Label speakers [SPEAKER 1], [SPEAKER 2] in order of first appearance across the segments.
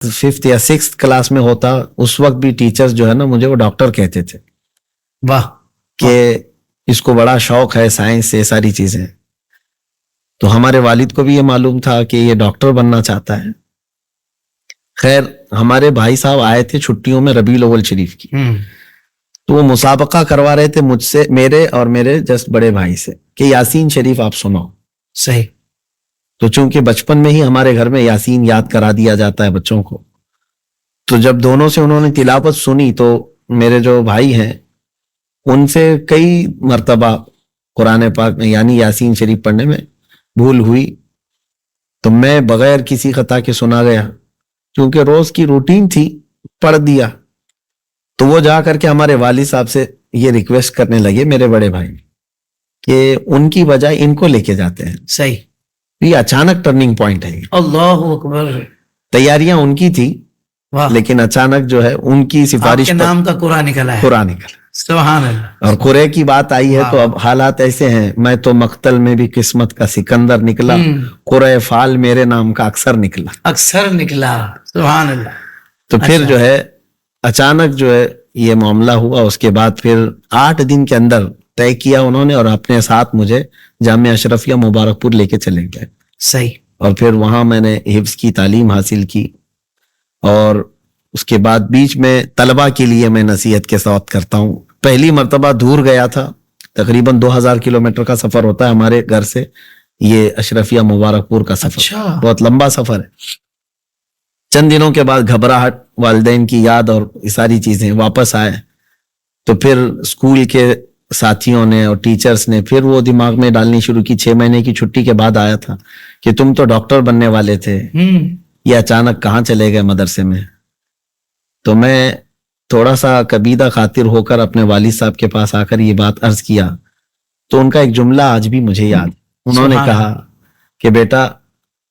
[SPEAKER 1] 5th یا 6th class میں ہوتا اس وقت بھی ٹیچرز جو ہے نا مجھے وہ ڈاکٹر کہتے تھے
[SPEAKER 2] واہ
[SPEAKER 1] کہ اس کو بڑا شوق ہے سائنس سے ساری چیزیں. تو ہمارے والد کو بھی یہ معلوم تھا کہ یہ ڈاکٹر بننا چاہتا ہے. خیر ہمارے بھائی صاحب آئے تھے چھٹیوں میں ربیع الاول شریف کی, تو وہ مسابقہ کروا رہے تھے مجھ سے, میرے اور میرے جسٹ بڑے بھائی سے, کہ یاسین شریف آپ سنو.
[SPEAKER 2] صحیح.
[SPEAKER 1] تو چونکہ بچپن میں ہی ہمارے گھر میں یاسین یاد کرا دیا جاتا ہے بچوں کو, تو جب دونوں سے انہوں نے تلاوت سنی تو میرے جو بھائی ہیں ان سے کئی مرتبہ قرآن پاک میں یعنی یاسین شریف پڑھنے میں بھول ہوئی, تو میں بغیر کسی خطا کے سنا گیا, کیونکہ روز کی روٹین تھی, پڑھ دیا. تو وہ جا کر کے ہمارے والد صاحب سے یہ ریکویسٹ کرنے لگے میرے بڑے بھائی کہ ان کی بجائے ان کو لے کے جاتے ہیں.
[SPEAKER 2] صحیح.
[SPEAKER 1] یہ اچانک ٹرننگ پوائنٹ ہے.
[SPEAKER 2] اللہ اکبر.
[SPEAKER 1] تیاریاں ان کی تھی لیکن اچانک جو ہے ان کی سفارش
[SPEAKER 2] کے نام کا قرآن نکلا ہے.
[SPEAKER 1] قرآن نکلا.
[SPEAKER 2] سبحان اللہ.
[SPEAKER 1] اور قرے کی بات آئی ہے تو اب حالات ایسے ہیں, میں تو مقتل میں بھی قسمت کا سکندر نکلا, قرے فال میرے نام کا اکثر نکلا.
[SPEAKER 2] اکثر نکلا. سبحان اللہ.
[SPEAKER 1] تو پھر جو ہے اچانک جو ہے یہ معاملہ ہوا. اس کے بعد پھر 8 دن کے اندر طے کیا انہوں نے اور اپنے ساتھ مجھے جامعہ اشرفیہ مبارک پور لے کے چلے گئے.
[SPEAKER 2] صحیح. اور
[SPEAKER 1] پھر وہاں میں نے حفظ کی تعلیم حاصل کی, اور اس کے بعد بیچ میں طلبہ کے لیے میں نصیحت کے ساتھ کرتا ہوں. پہلی مرتبہ دور گیا تھا, تقریباً 2000 کلومیٹر کا سفر ہوتا ہے ہمارے گھر سے یہ اشرفیہ مبارک پور کا سفر. بہت لمبا سفر ہے. چند دنوں کے بعد گھبراہٹ, والدین کی یاد اور یہ ساری چیزیں, واپس آئے تو پھر اسکول کے ساتھیوں نے اور ٹیچرز نے پھر وہ دماغ میں ڈالنی شروع کی. 6 مہینے کی چھٹی کے بعد آیا تھا کہ تم تو ڈاکٹر بننے والے تھے, یہ اچانک کہاں چلے گئے مدرسے میں. تو میں تھوڑا سا کبیدہ خاطر ہو کر اپنے والد صاحب کے پاس آ کر یہ بات عرض کیا, تو ان کا ایک جملہ آج بھی مجھے یاد. انہوں نے کہا کہ بیٹا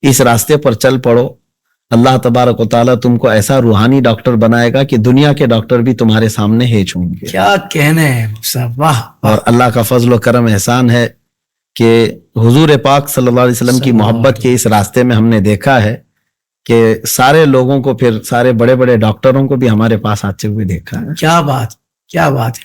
[SPEAKER 1] اس راستے پر چل پڑو, اللہ تبارک و تعالیٰ تم کو ایسا روحانی ڈاکٹر بنائے گا کہ دنیا کے ڈاکٹر بھی تمہارے سامنے ہیچ ہوں گے.
[SPEAKER 2] کیا کہنے ہیں صاحب, واہ.
[SPEAKER 1] اور اللہ کا فضل و کرم احسان ہے کہ حضور پاک صلی اللہ علیہ وسلم کی محبت کے اس راستے میں ہم نے دیکھا ہے کہ سارے لوگوں کو, پھر سارے بڑے بڑے ڈاکٹروں کو بھی ہمارے پاس آتے ہوئے دیکھا ہے.
[SPEAKER 2] کیا بات, کیا بات ہے.